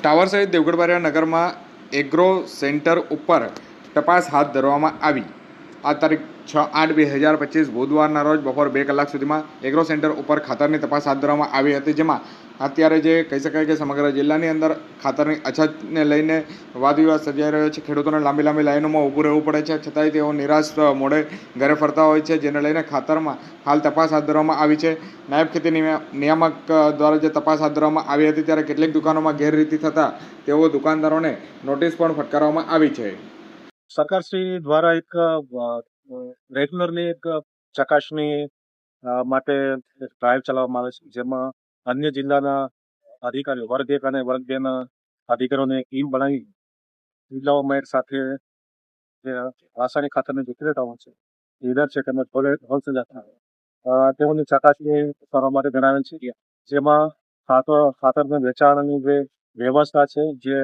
Tower સહિત દેવગઢ બારિયા નગરમાં agro centre ઉપર તપાસ હાથ ધરવામાં આવી। આ તારીખ 6/8/2025 બુધવારના રોજ બપોર 2 કલાક સુધીમાં એગ્રો સેન્ટર ઉપર ખાતરની તપાસ હાથ ધરવામાં આવી હતી, જેમાં અત્યારે જે કહી શકાય કે સમગ્ર જિલ્લાની અંદર ખાતરની અછતને લઈને વાદવિવાદ સર્જાઈ રહ્યો છે। ખેડૂતોને લાંબી લાંબી લાઈનોમાં ઊભું રહેવું પડે છે, છતાંય તેઓ નિરાશ મોડે ઘરે ફરતા હોય છે, જેને લઈને ખાતરમાં હાલ તપાસ હાથ ધરવામાં આવી છે। નાયબ ખેતી નિયામક દ્વારા જે તપાસ હાથ ધરવામાં આવી હતી ત્યારે કેટલીક દુકાનોમાં ગેરરીતિ થતાં તેઓ દુકાનદારોને નોટિસ પણ ફટકારવામાં આવી છે। સરકારશ્રી દ્વારા એક રેગ્યુલરલી એક ચકાસણી માટે ડ્રાઈવ ચલાવવામાં આવે છે, જેમાં અન્ય જિલ્લાના અધિકારીઓ વર્ગ 1 અને વર્ગ 2 ના અધિકારીઓને ટીમ બનાવી જિલ્લાઓમાં એક સાથે જે રાસાયણિક ખાતરની વિક્રેતાઓ છે, ડીલર છે તેમજ હોલસેલર તેઓની ચકાસણી કરવા માટે જણાવેલ છે, જેમાં ખાતરના વેચાણની જે વ્યવસ્થા છે, જે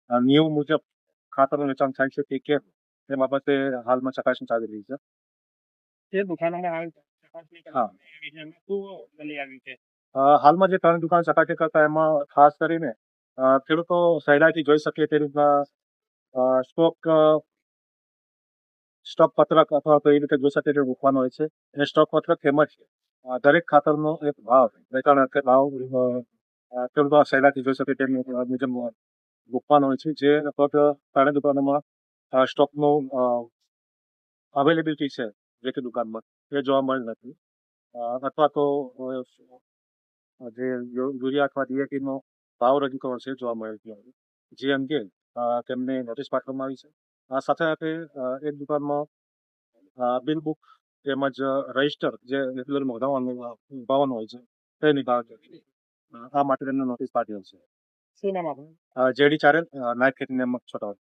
નિયમ મુજબ ખાતરનું વેચાણ થાય છે કેમ તે બાબતે હાલમાં ચકાસણી ચાલી રહી છે। હાલમાં જે 3 દુકાન ચકાસણી કરતા એમાં ખાસ કરીને ખેડૂતો સહેલાઈથી જોઈ શકે તે રીતના સ્ટોક પત્રક અથવા તો એ રીતે જોઈ શકે તે મૂકવાનો હોય છે। એ સ્ટોક પત્રક તેમજ દરેક ખાતરનો એક ભાવ વેચાણ ભાવ ખેડૂતો સહેલાઈથી જોઈ શકે તે મુજબ મૂકવાનો હોય છે, જે લગભગ 3 દુકાનોમાં સ્ટોકનું અવેલેબિલિટી છે જે તે દુકાનમાં એ જોવા મળે નથી, અથવા તો જે યુરિયા અથવા ડીએપીનો ભાવ રજૂ કરવાનો છે જોવા મળે છે, જે અંગે તેમને નોટિસ પાઠવવામાં આવી છે। આ સાથે સાથે એક દુકાનમાં બિલ બુક તેમજ રજિસ્ટર જે રેગ્યુલર નોંધાવવાનું હોય છે તે નિભાવે છે, આ માટે તેમને નોટિસ પાઠવેલ છે। જેડી ચારેલ, નાયબ ખેતી નિયામક, છોટાઉદેપુર।